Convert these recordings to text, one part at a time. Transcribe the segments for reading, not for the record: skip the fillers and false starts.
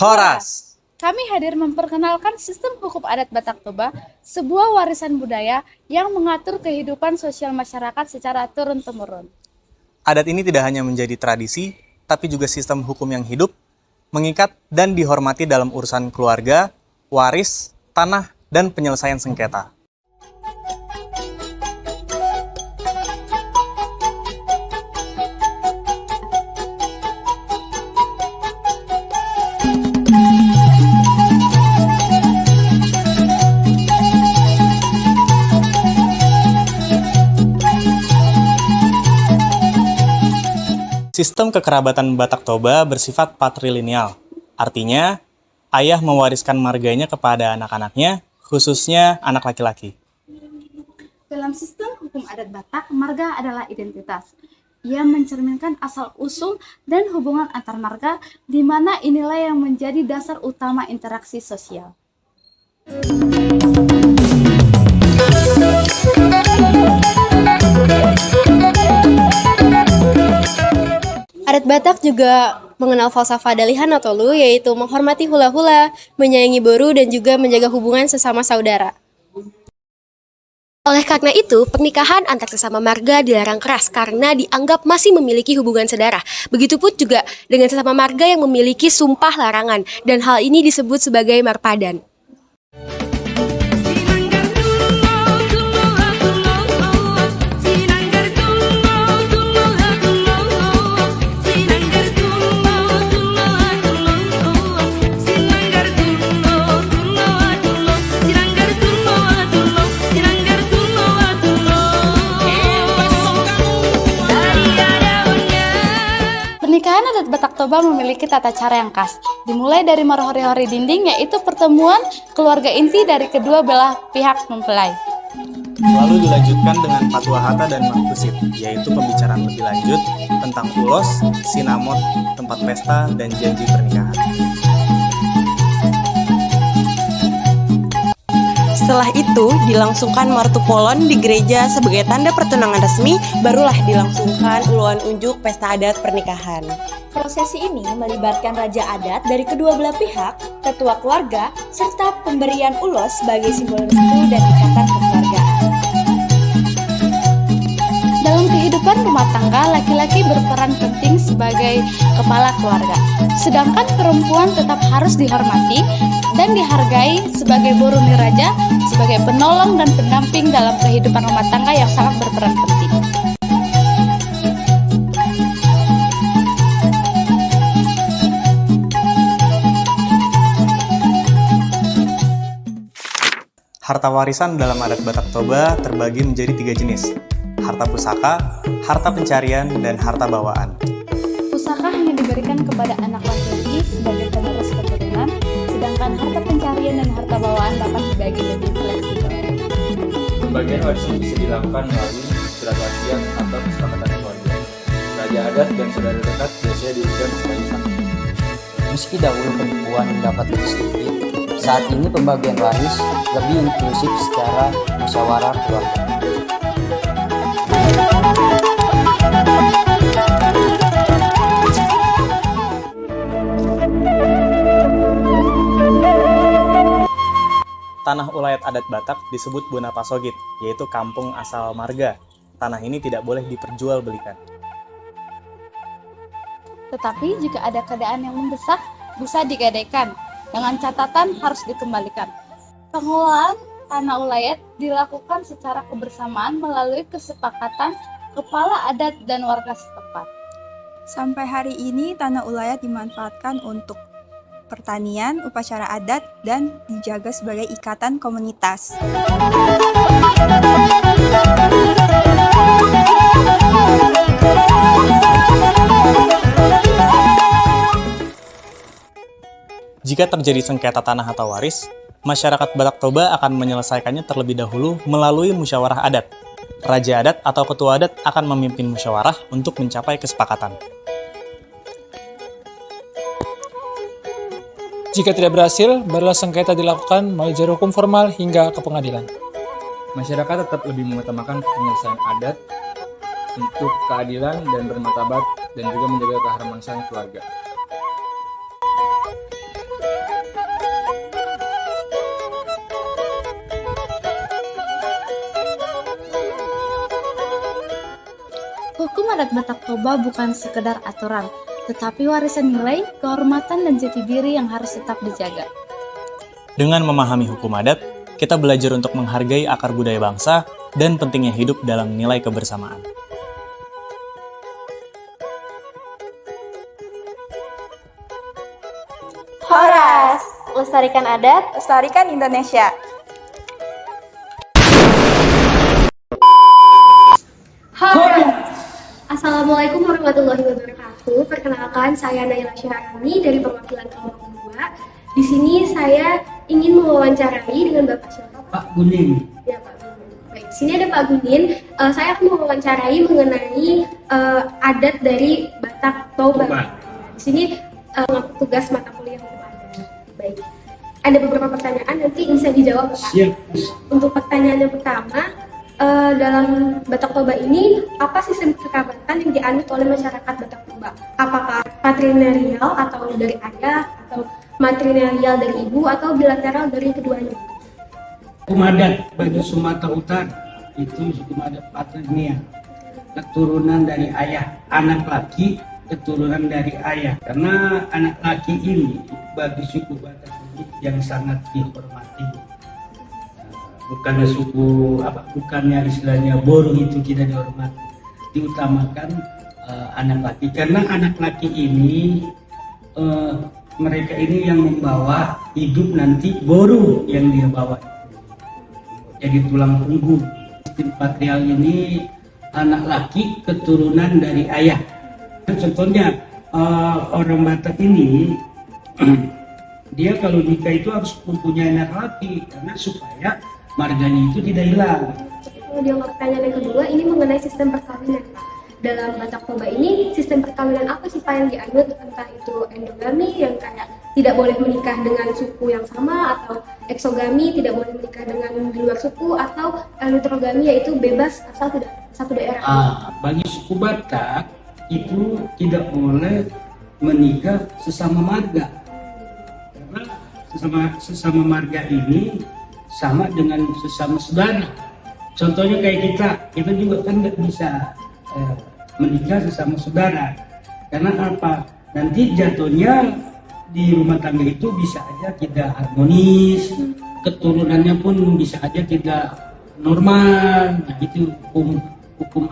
Horas. Kami hadir memperkenalkan sistem hukum adat Batak Toba, sebuah warisan budaya yang mengatur kehidupan sosial masyarakat secara turun-temurun. Adat ini tidak hanya menjadi tradisi, tapi juga sistem hukum yang hidup, mengikat dan dihormati dalam urusan keluarga, waris, tanah, dan penyelesaian sengketa. Sistem kekerabatan Batak Toba bersifat patrilineal. Artinya, ayah mewariskan marganya kepada anak-anaknya, khususnya anak laki-laki. Dalam sistem hukum adat Batak, marga adalah identitas. Ia mencerminkan asal-usul dan hubungan antar marga, di mana inilah yang menjadi dasar utama interaksi sosial. Adat Batak juga mengenal falsafah Dalihan Atolu, yaitu menghormati hula-hula, menyayangi boru, dan juga menjaga hubungan sesama saudara. Oleh karena itu, pernikahan antar sesama marga dilarang keras karena dianggap masih memiliki hubungan saudara. Begitupun juga dengan sesama marga yang memiliki sumpah larangan, dan hal ini disebut sebagai marpadan. Pernikahan adat Batak Toba memiliki tata cara yang khas, dimulai dari marhori-hori dinding, yaitu pertemuan keluarga inti dari kedua belah pihak mempelai. Lalu dilanjutkan dengan fatwa hata dan mahkusid, yaitu pembicaraan lebih lanjut tentang ulos, sinamot, tempat pesta, dan janji pernikahan. Setelah itu, dilangsungkan martupolon di gereja sebagai tanda pertunangan resmi, barulah dilangsungkan uluan unjuk pesta adat pernikahan. Prosesi ini melibatkan raja adat dari kedua belah pihak, tetua keluarga, serta pemberian ulos sebagai simbol restu dan ikatan kekeluargaan. Dalam kehidupan rumah tangga, laki-laki berperan penting sebagai kepala keluarga, sedangkan perempuan tetap harus dihormati dan dihargai sebagai boruni raja, sebagai penolong dan pendamping dalam kehidupan rumah tangga yang sangat berperan penting. Harta warisan dalam adat Batak Toba terbagi menjadi 3 jenis: harta pusaka, harta pencarian, dan harta bawaan. Pusaka hanya diberikan kepada anak laki-laki sebagai penerus keturunan, sedangkan harta pencarian dan harta bawaan dapat dibagi lebih fleksibel. Pembagian warisan bisa dilakukan melalui surat wasiat atau kesepakatan keluarga. Raja adat dan saudara dekat biasanya diucapkan sebagai saksi. Meski dahulu penipuan dapat lebih sedikit, saat ini pembagian waris lebih inklusif secara musyawarah keluarga. Tanah ulayat adat Batak disebut Buna Pasogit, yaitu kampung asal marga. Tanah ini tidak boleh diperjualbelikan. Tetapi jika ada keadaan yang mendesak, bisa digadaikan, dengan catatan harus dikembalikan. Pengelolaan tanah ulayat dilakukan secara kebersamaan melalui kesepakatan kepala adat dan warga setempat. Sampai hari ini, tanah ulayat dimanfaatkan untuk pertanian, upacara adat, dan dijaga sebagai ikatan komunitas. Jika terjadi sengketa tanah atau waris, masyarakat Batak Toba akan menyelesaikannya terlebih dahulu melalui musyawarah adat. Raja adat atau ketua adat akan memimpin musyawarah untuk mencapai kesepakatan. Jika tidak berhasil, barulah sengketa dilakukan melalui jalur hukum formal hingga ke pengadilan. Masyarakat tetap lebih mengutamakan penyelesaian adat untuk keadilan dan bermartabat dan juga menjaga keharmonisan keluarga. adat Batak Toba bukan sekedar aturan, tetapi warisan nilai, kehormatan, dan jati diri yang harus tetap dijaga. Dengan memahami hukum adat, kita belajar untuk menghargai akar budaya bangsa dan pentingnya hidup dalam nilai kebersamaan. Horas, lestarikan adat, Lestarikan Indonesia. Assalamualaikum warahmatullahi wabarakatuh. Perkenalkan, saya Naila Syahrani dari perwakilan kelompok 2. Di sini saya ingin mewawancarai dengan Bapak siapa? Pak Gunin. Ya, Pak Gunin. Baik, di sini ada Pak Gunin. Saya akan mewawancarai mengenai adat dari Batak Toba. Di sini tugas mata kuliah hukum adat. Baik. Ada beberapa pertanyaan, nanti bisa dijawab, Pak. Siap. Untuk pertanyaan yang pertama, dalam Batak Toba ini, apa sistem kekerabatan yang dianut oleh masyarakat Batak Toba? Apakah patrilineal atau dari ayah, atau matrilineal dari ibu, atau bilateral dari keduanya? Hukum adat bagi Sumatera Utara itu hukum adat patrilineal, keturunan dari ayah, anak laki keturunan dari ayah. Karena anak laki ini bagi suku Batak ini yang sangat dihormati. Bukannya suku bukannya istilahnya Boru itu tidak dihormati, diutamakan anak laki, karena anak laki ini mereka ini yang membawa hidup nanti Boru yang dia bawa, jadi tulang punggung. Sistem patrial ini anak laki keturunan dari ayah. Contohnya orang Batak ini dia kalau nikah itu harus mempunyai anak laki, karena supaya marganya itu tidak hilang. Kemudian pertanyaan yang kedua, ini mengenai sistem perkawinan, Pak. Dalam Batak Toba ini, sistem perkawinan apa sih Pak yang dianut? Entah itu endogami yang kayak tidak boleh menikah dengan suku yang sama, atau eksogami tidak boleh menikah dengan di luar suku, atau heterogami yaitu bebas asal tidak satu daerah. Bagi suku Batak itu tidak boleh menikah sesama marga, karena sesama marga ini sama dengan sesama saudara. Contohnya kayak kita juga kan nggak bisa menikah sesama saudara. Karena apa? Nanti jatuhnya di rumah tangga itu bisa aja tidak harmonis, keturunannya pun bisa aja tidak normal. Nah itu hukum hukum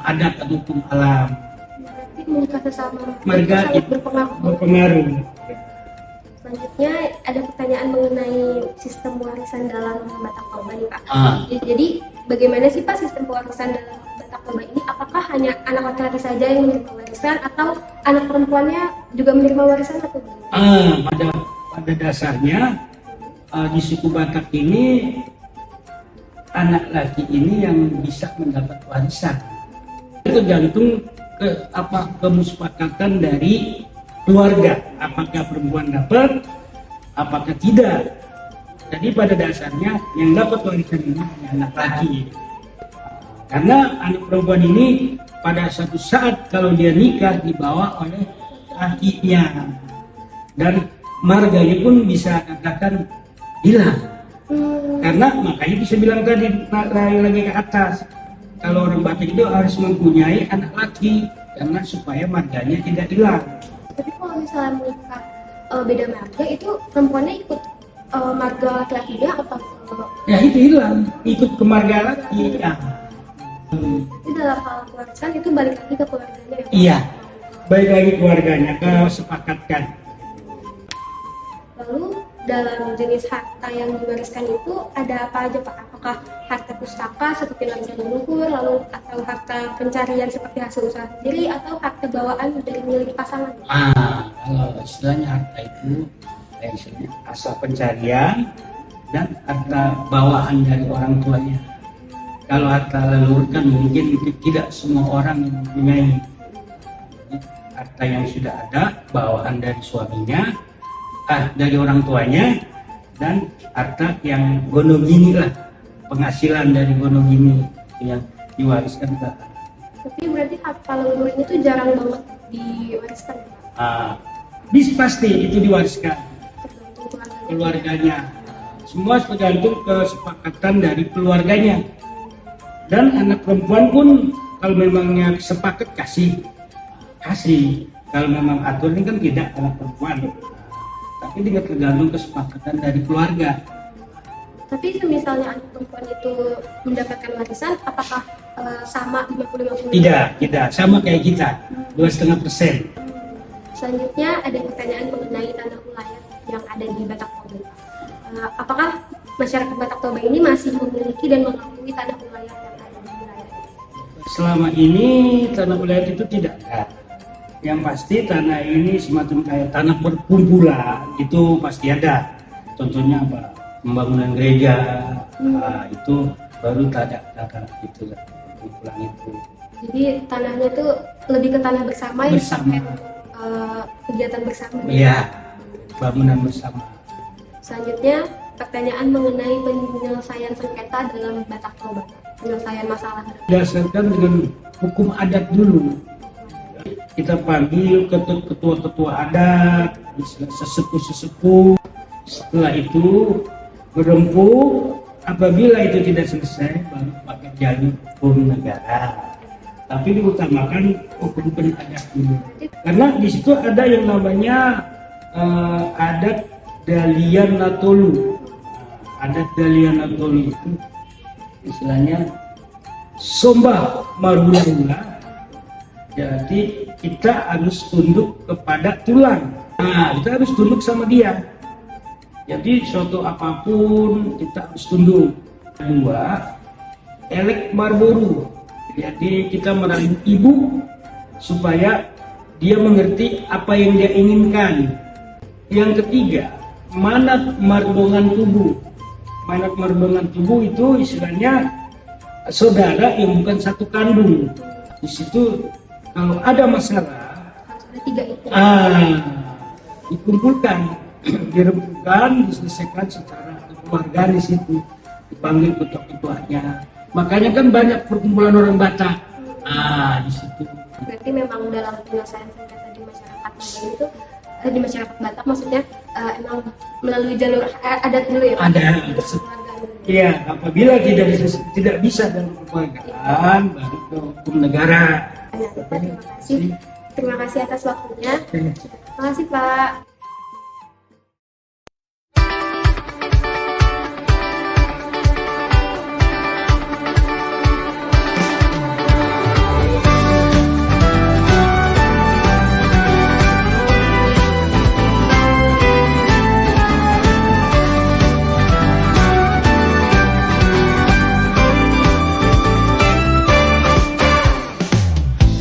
adat atau hukum alam. Berarti menikah sesama marga sangat itu berpengaruh. Selanjutnya ada pertanyaan mengenai sistem warisan dalam Batak Toba nih, Pak. Jadi bagaimana sih Pak sistem warisan dalam Batak Toba ini? Apakah hanya anak laki-laki saja yang menerima warisan, atau anak perempuannya juga menerima warisan atau bagaimana? Pada dasarnya di suku Batak ini anak laki ini yang bisa mendapat warisan. Tergantung kemusepakatan dari keluarga, apakah perempuan dapat, apakah tidak. Jadi pada dasarnya yang dapat warisan ini hanya anak laki. Karena anak perempuan ini pada suatu saat kalau dia nikah dibawa oleh lakinya, dan marganya pun bisa katakan hilang. Karena makanya bisa bilang tadi lagi ke atas, kalau orang Batak itu harus mempunyai anak laki, karena supaya marganya tidak hilang. Tapi kalau misalnya menikah beda marga, itu perempuannya ikut marga laki-lakinya atau? Ya itu hilang, ikut ke marga laki. Ya. Jadi dalam hal warisan itu balik lagi ke keluarganya. Iya, balik lagi keluarganya, kesepakatkan. Lalu dalam jenis harta yang diwariskan itu ada apa aja Pak? Apakah harta pustaka seperti warisan leluhur, lalu atau harta pencarian seperti hasil usaha sendiri, atau harta bawaan dari milik pasangan? Kalau istilahnya harta itu istilahnya asal pencarian dan harta bawaan dari orang tuanya. Kalau harta leluhur kan mungkin tidak semua orang yang mempunyai. Harta yang sudah ada bawaan dari suaminya, dari orang tuanya, dan harta yang gonogini lah, penghasilan dari gonogini yang diwariskan ke. Tapi berarti harta leluhur ini tuh jarang banget diwariskan, Pak? Bisa pasti itu diwariskan keluarganya. Semua tergantung kesepakatan dari keluarganya. Dan anak perempuan pun kalau memangnya sepakat kasih. Kalau memang aturan ini kan tidak anak perempuan, tapi dengan tergantung kesepakatan dari keluarga. Tapi misalnya anak perempuan itu mendapatkan warisan, apakah sama 50-50? Tidak, sama kayak kita, 2,5%. Selanjutnya ada pertanyaan mengenai tanah wilayah yang ada di Batak Toba. Apakah masyarakat Batak Toba ini masih memiliki dan mengakui tanah wilayah yang ada di wilayah ini? Selama ini tanah wilayah itu tidak ada. Yang pasti tanah ini semacam kayak tanah perkumpulan itu pasti ada. Contohnya apa? Pembangunan gereja, itu baru tak ada itu perkumpulan itu. Jadi tanahnya itu lebih ke tanah bersama yang dipakai untuk kegiatan bersama. Iya, bangunan bersama. Selanjutnya pertanyaan mengenai penyelesaian sengketa dalam Batak Toba, penyelesaian masalah. Berdasarkan dengan hukum adat dulu. Kita panggil ketua-ketua adat, sesepuh-sesepuh. Setelah itu berempuh, apabila itu tidak selesai baru pakai jalur hukum negara. Tapi diutamakan hukum adat dulu. Karena di situ ada yang namanya adat Dalian Natolu. Adat Dalian Natolu itu istilahnya sombah marula. Jadi kita harus tunduk kepada tulang. Nah, kita harus tunduk sama dia. Jadi suatu apapun kita harus tunduk. Kedua, elek marboru. Jadi kita merayu ibu supaya dia mengerti apa yang dia inginkan. Yang ketiga, manat marbongan tubuh. Manat marbongan tubuh itu istilahnya saudara yang bukan satu kandung. Di situ kalau ada masalah, dikumpulkan, dirembukan, diselesaikan secara keluarga di situ, dipanggil ketua-ketuanya. Makanya kan banyak perkumpulan orang Batak. Di situ. Berarti memang dalam penyelesaian sengketa di masyarakat itu, di masyarakat Batak maksudnya emang melalui jalur adat dulu ya? Ada. Iya, apabila tidak bisa dalam kekeluargaan, baru ke hukum negara. Terima kasih atas waktunya. Terima kasih Pak.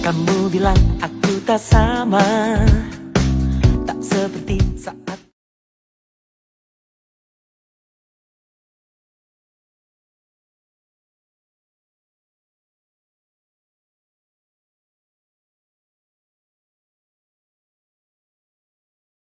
Kamu bilang aku tak sayang.